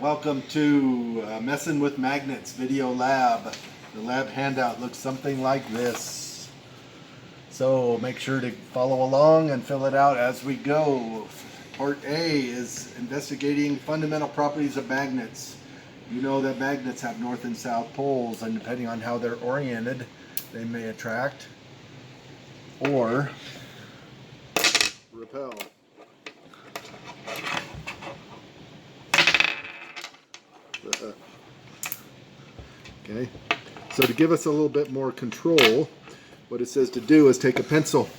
Welcome to Messing with Magnets Video Lab. The lab handout looks something like this. So make sure to follow along and fill it out as we go. Part A is investigating fundamental properties of magnets. You know that magnets have north and south poles, and depending on how they're oriented, they may attract or repel. Okay, so to give us a little bit more control, what it says to do is take a pencil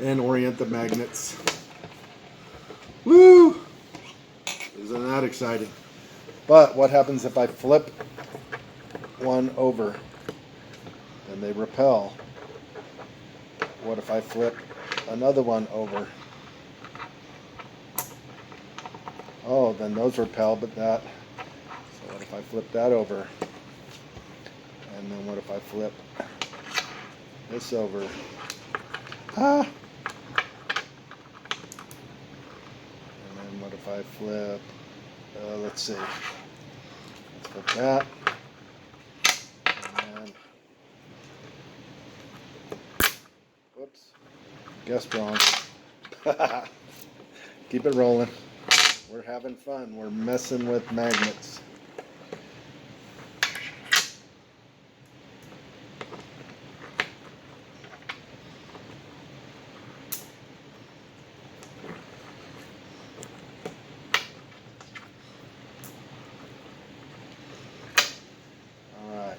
and orient the magnets. Woo! Isn't that exciting? But what happens if I flip one over and they repel? What if I flip another one over? Oh, then those repel, but that. So what if I flip that over? And then what if I flip this over? Ah! And then what if I flip, let's see. Let's flip that. And then, whoops, guessed wrong. Keep it rolling. We're having fun. We're messing with magnets. All right.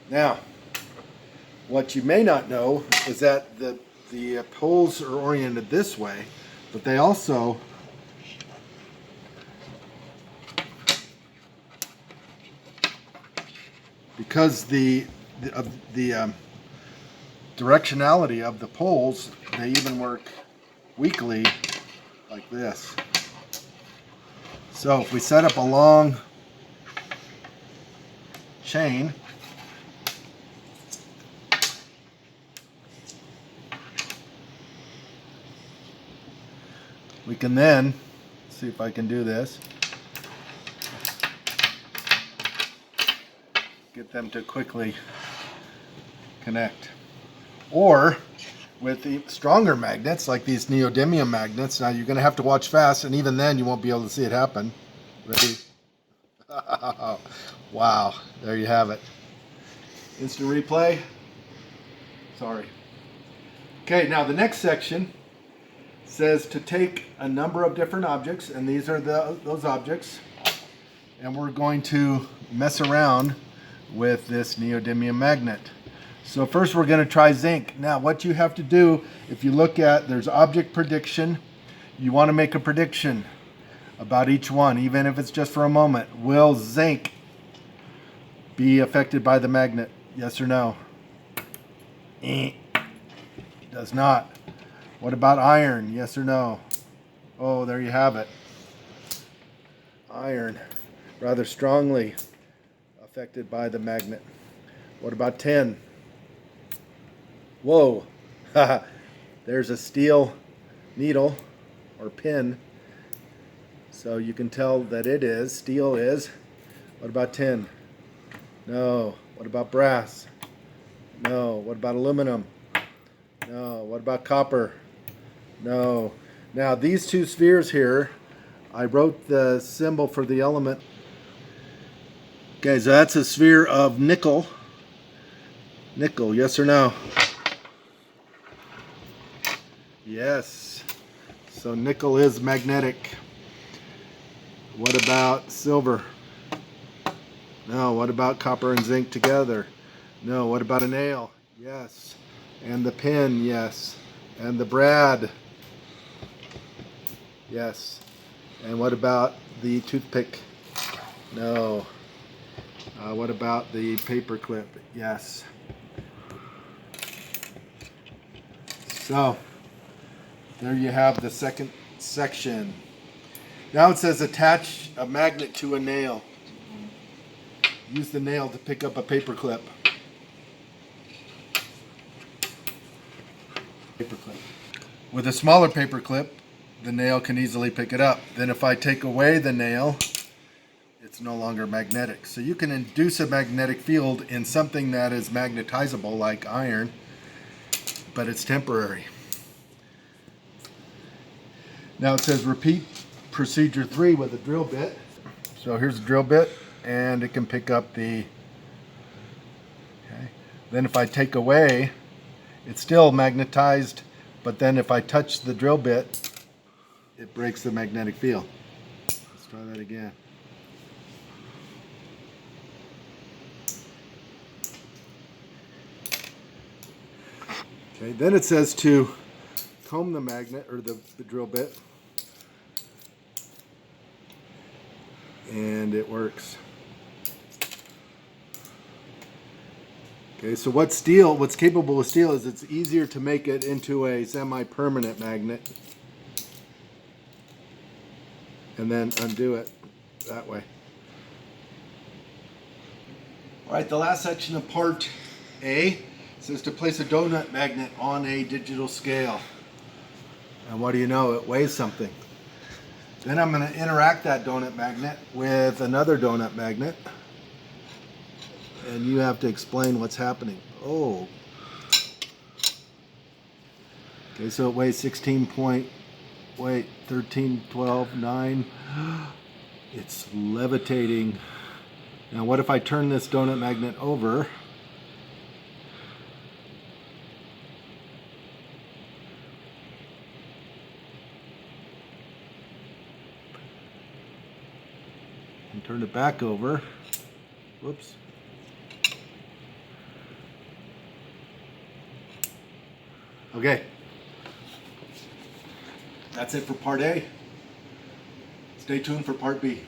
Now, what you may not know is that the poles are oriented this way, but they also because the directionality of the poles, they even work weakly like this. So if we set up a long chain, we can then see if I can do this. Get them to quickly connect. Or with the stronger magnets like these neodymium magnets, now you're going to have to watch fast, and even then you won't be able to see it happen. Ready? Wow, there you have it. Instant replay. Sorry. Okay, now the next section says to take a number of different objects, and these are those objects, and we're going to mess around with this neodymium magnet. So first we're going to try zinc. Now what you have to do, if you look at, there's object prediction. You want to make a prediction about each one, even if it's just for a moment. Will zinc be affected by the magnet? Yes or no? Does not. What about iron? Yes or no? Oh, there you have it. Iron, rather strongly affected by the magnet. What about tin? Whoa, there's a steel needle or pin, so you can tell that it is, steel is. What about tin? No. What about brass? No. What about aluminum? No. What about copper? No. Now these two spheres here, I wrote the symbol for the element. Okay, so that's a sphere of nickel. Nickel, yes or no? Yes. So nickel is magnetic. What about silver? No. What about copper and zinc together? No. What about a nail? Yes. And the pin? Yes. And the brad? Yes. And what about the toothpick? No. What about the paper clip? Yes. So, there you have the second section. Now it says attach a magnet to a nail. Use the nail to pick up a paper clip. clip. With a smaller paper clip, the nail can easily pick it up. Then if I take away the nail, it's no longer magnetic. So you can induce a magnetic field in something that is magnetizable like iron, but it's temporary. Now it says repeat procedure 3 with a drill bit. So here's a drill bit, and it can pick up the, okay. Then if I take away, it's still magnetized, but then if I touch the drill bit, it breaks the magnetic field. Let's try that again. Okay, then it says to comb the magnet or the drill bit, and it works. Okay, so what's capable of steel is it's easier to make it into a semi-permanent magnet and then undo it that way. All right, the last section of part A says to place a donut magnet on a digital scale. And what do you know? It weighs something. Then I'm going to interact that donut magnet with another donut magnet. And you have to explain what's happening. Oh. Okay, so it weighs 13, 12, 9. It's levitating. Now what if I turn this donut magnet over? And turn it back over. Whoops. Okay. That's it for part A. Stay tuned for part B.